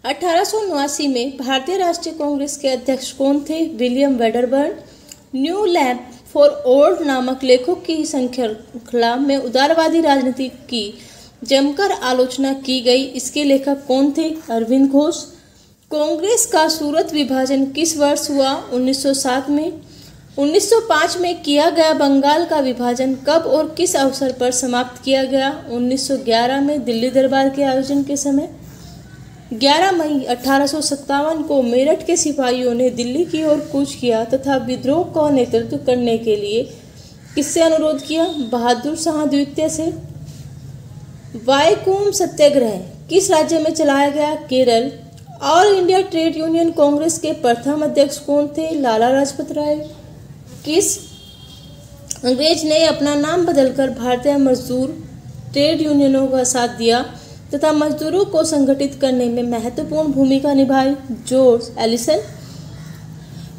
1879 में भारतीय राष्ट्रीय कांग्रेस के अध्यक्ष कौन थे? William Wedderburn. New lamp for old नामक लेखक की श्रृंखला में उदारवादी राजनीति की जमकर आलोचना की गई। इसके लेखक कौन थे? अरविंद घोष। कांग्रेस का सूरत विभाजन किस वर्ष हुआ? 1907 में। 1905 में किया गया बंगाल का विभाजन कब और किस अवसर पर समाप्त किया गया? 1911 में दिल्ली दरबार के आयोजन के समय। 11 मई 1857 को मेरठ के सिपाहियों ने दिल्ली की ओर कूच किया तथा विद्रोह का नेतृत्व करने के लिए किससे अनुरोध किया? बहादुर शाह द्वितीय से। वाईकोम सत्याग्रह किस राज्य में चलाया गया? Kerala. All India trade union Congress के प्रथम अध्यक्ष कौन थे? लाला लाजपत राय। किस अंग्रेज ने अपना नाम बदलकर भारतीय मजदूर ट्रेड यूनियनों का साथ दिया तथा मजदूरों को संगठित करने में महत्वपूर्ण भूमिका निभाई? George Allison.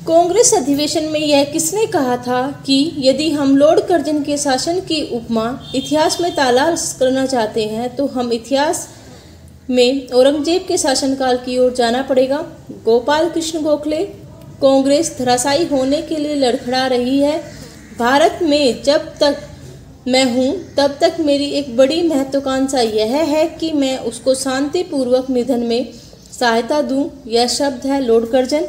कांग्रेस अधिवेशन में यह किसने कहा था कि यदि हम लॉर्ड कर्जन के शासन की उपमा इतिहास में तलाश करना चाहते हैं तो हम इतिहास में औरंगजेब के शासनकाल की ओर जाना पड़ेगा? गोपाल कृष्ण गोखले। कांग्रेस धराशायी होने के लिए लड़खड़ा रही है। भारत में जब तक मैं हूँ तब तक मेरी एक बड़ी महत्वाकांक्षा यह है कि मैं उसको शांतिपूर्वक निधन में सहायता दूं। यह शब्द है लॉर्ड कर्जन।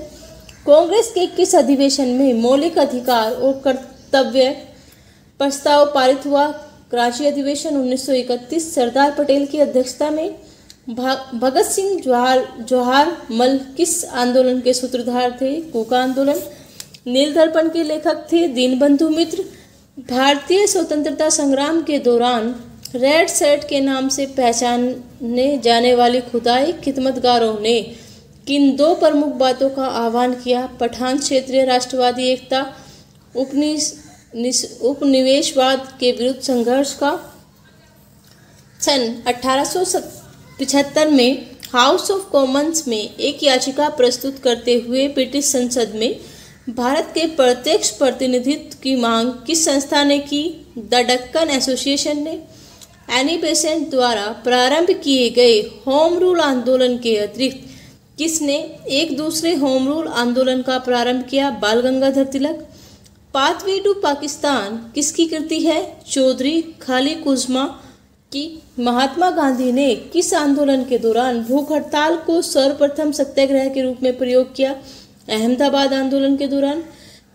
कांग्रेस के किस अधिवेशन में मौलिक अधिकार और कर्तव्य प्रस्ताव पारित हुआ? कराची अधिवेशन 1931। सरदार पटेल की अध्यक्षता में। भगत सिंह जवाहर मल किस आंदोलन के सूत्रधार थे? कूका आंदोलन। नील दर्पण के लेखक थे दीनबंधु मित्र। भारतीय स्वतंत्रता संग्राम के दौरान रेड शर्ट के नाम से पहचाने जाने वाली खुदाई खिदमतगारों ने किन दो प्रमुख बातों का आह्वान किया? पठान क्षेत्रीय राष्ट्रवादी एकता, उपनिवेशवाद के विरुद्ध संघर्ष का। सन 1875 में हाउस ऑफ कॉमन्स में एक याचिका प्रस्तुत करते हुए ब्रिटिश संसद में भारत के प्रत्यक्ष प्रतिनिधित्व की मांग किस संस्था ने की? द डक्कन एसोसिएशन ने। एनी बेसेंट द्वारा प्रारंभ किए गए होम रूल आंदोलन के अतिरिक्त किसने एक दूसरे होम रूल आंदोलन का प्रारंभ किया? बाल गंगाधर तिलक। पाथवे टू पाकिस्तान किसकी कृति है? चौधरी खालिद कुज्मा की। महात्मा गांधी ने किस आंदोलन के दौरान भूख हड़ताल को सर्वप्रथम सत्याग्रह के रूप में प्रयोग किया? अहमदाबाद आंदोलन के दौरान।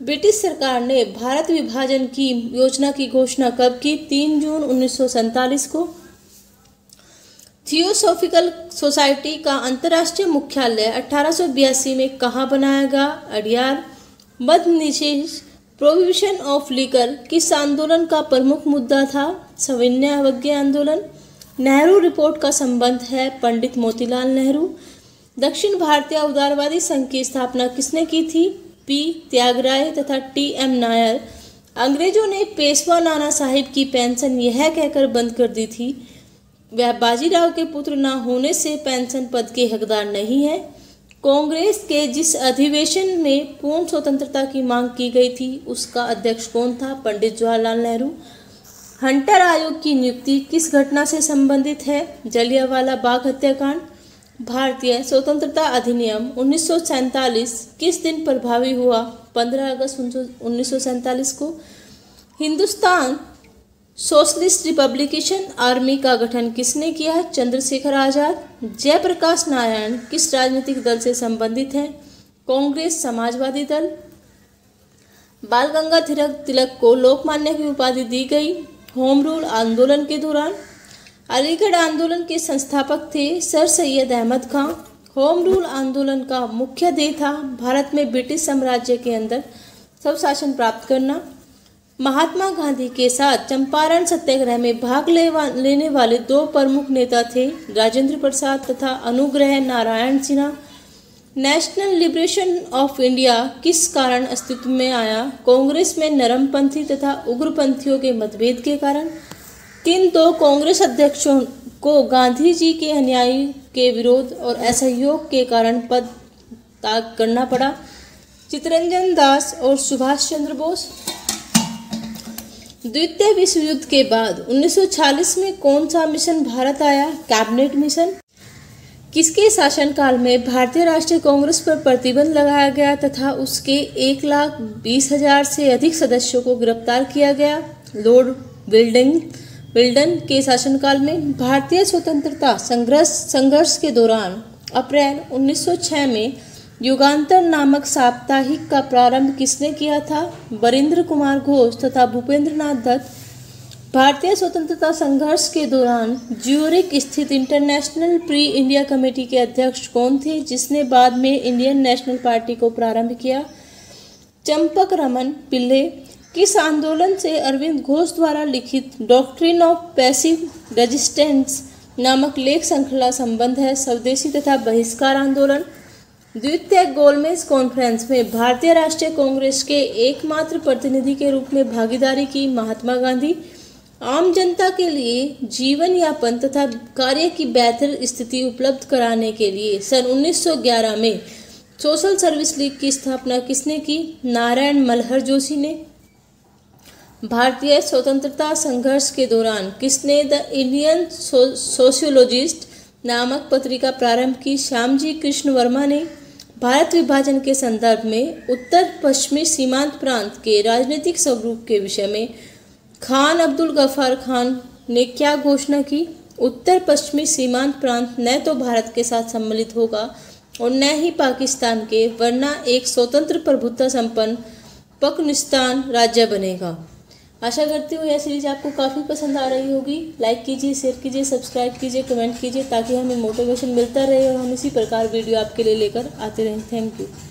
ब्रिटिश सरकार ने भारत विभाजन की योजना की घोषणा कब की? 3 जून 1947 को। थियोसॉफिकल सोसाइटी का अंतर्राष्ट्रीय मुख्यालय 1882 में कहाँ बनाया गया? अडियार। मद निषेध प्रोहिबिशन ऑफ लिकर किस आंदोलन का प्रमुख मुद्दा था? सविनय अवज्ञा आंदोलन। नेहरू रिपोर्ट का संबंध है पंडित मोतीलाल नेहरू। दक्षिण भारतीय उदारवादी संघ की स्थापना किसने की थी? पी त्यागराय तथा टी.एम. नायर। अंग्रेजों ने पेशवा नाना साहिब की पेंशन यह कहकर बंद कर दी थी वह बाजीराव के पुत्र न होने से पेंशन पद के हकदार नहीं है। कांग्रेस के जिस अधिवेशन में पूर्ण स्वतंत्रता की मांग की गई थी उसका अध्यक्ष कौन था? पंडित जवाहरलाल नेहरू। हंटर आयोग की नियुक्ति किस घटना से संबंधित है? जलियांवाला बाग हत्याकांड। भारतीय स्वतंत्रता अधिनियम 1947 किस दिन प्रभावी हुआ? 15 अगस्त 1947 को। हिंदुस्तान सोशलिस्ट रिपब्लिकेशन आर्मी का गठन किसने किया है? चंद्रशेखर आजाद। जयप्रकाश नारायण किस राजनीतिक दल से संबंधित हैं? कांग्रेस समाजवादी दल। बाल गंगाधर तिलक को लोकमान्य की उपाधि दी गई होम रूल आंदोलन के दौरान। अलीगढ़ आंदोलन के संस्थापक थे सर सैयद अहमद खां। होम रूल आंदोलन का मुख्य ध्येय था भारत में ब्रिटिश साम्राज्य के अंदर स्वशासन प्राप्त करना। महात्मा गांधी के साथ चंपारण सत्याग्रह में भाग लेने वाले दो प्रमुख नेता थे राजेंद्र प्रसाद तथा Anugrah Narayan Sinha. National liberation of India किस कारण अस्तित्व में आया? कांग्रेस में नरमपंथी तथा उग्रपंथियों के मतभेद के कारण। किन दो कांग्रेस अध्यक्षों को गांधी जी के अनुयायी के विरोध और असहयोग के कारण पद त्याग करना पड़ा? चित्तरंजन दास और सुभाष चंद्र बोस। द्वितीय विश्व युद्ध के बाद 1940 में कौन सा मिशन भारत आया? Cabinet mission. किसके शासनकाल में भारतीय राष्ट्रीय कांग्रेस पर प्रतिबंध लगाया गया तथा उसके 1,20,000 से अधिक सदस्यों को गिरफ्तार किया गया? लॉर्ड विल्डन के शासनकाल में। भारतीय स्वतंत्रता संघर्ष के दौरान अप्रैल 1906 में युगांतर नामक साप्ताहिक का प्रारंभ किसने किया था? बरिंद्र कुमार घोष तथा भूपेंद्र नाथ दत्त। भारतीय स्वतंत्रता संघर्ष के दौरान ज्यूरिख स्थित इंटरनेशनल प्री इंडिया कमेटी के अध्यक्ष कौन थे, जिसने बाद में इंडियन नेशनल पार्टी को प्रारंभ किया? चंपक रमन पिल्ले। किस आंदोलन से अरविंद घोष द्वारा लिखित डॉक्ट्रिन ऑफ पैसिव रेजिस्टेंस नामक लेख श्रृंखला संबंध है? स्वदेशी तथा बहिष्कार आंदोलन। द्वितीय गोलमेज कॉन्फ्रेंस में भारतीय राष्ट्रीय कांग्रेस के एकमात्र प्रतिनिधि के रूप में भागीदारी की महात्मा गांधी। आम जनता के लिए जीवन यापन तथा कार्य की बेहतर स्थिति उपलब्ध कराने के लिए सन 1911 में सोशल सर्विस लीग की स्थापना किसने की? नारायण मल्हर जोशी ने। भारतीय स्वतंत्रता संघर्ष के दौरान किसने द इंडियन सोशियोलॉजिस्ट नामक पत्रिका प्रारंभ की? श्यामजी कृष्ण वर्मा ने। भारत विभाजन के संदर्भ में उत्तर पश्चिमी सीमांत प्रांत के राजनीतिक स्वरूप के विषय में खान अब्दुल गफ्फार खान ने क्या घोषणा की? उत्तर पश्चिमी सीमांत प्रांत न तो भारत के साथ सम्मिलित होगा और न ही पाकिस्तान के, वरना एक स्वतंत्र प्रभुत्व संपन्न पाकिस्तान राज्य बनेगा। आशा करती हूँ यह सीरीज आपको काफ़ी पसंद आ रही होगी। लाइक कीजिए, शेयर कीजिए, सब्सक्राइब कीजिए, कमेंट कीजिए ताकि हमें मोटिवेशन मिलता रहे और हम इसी प्रकार वीडियो आपके लिए लेकर आते रहें। Thank you.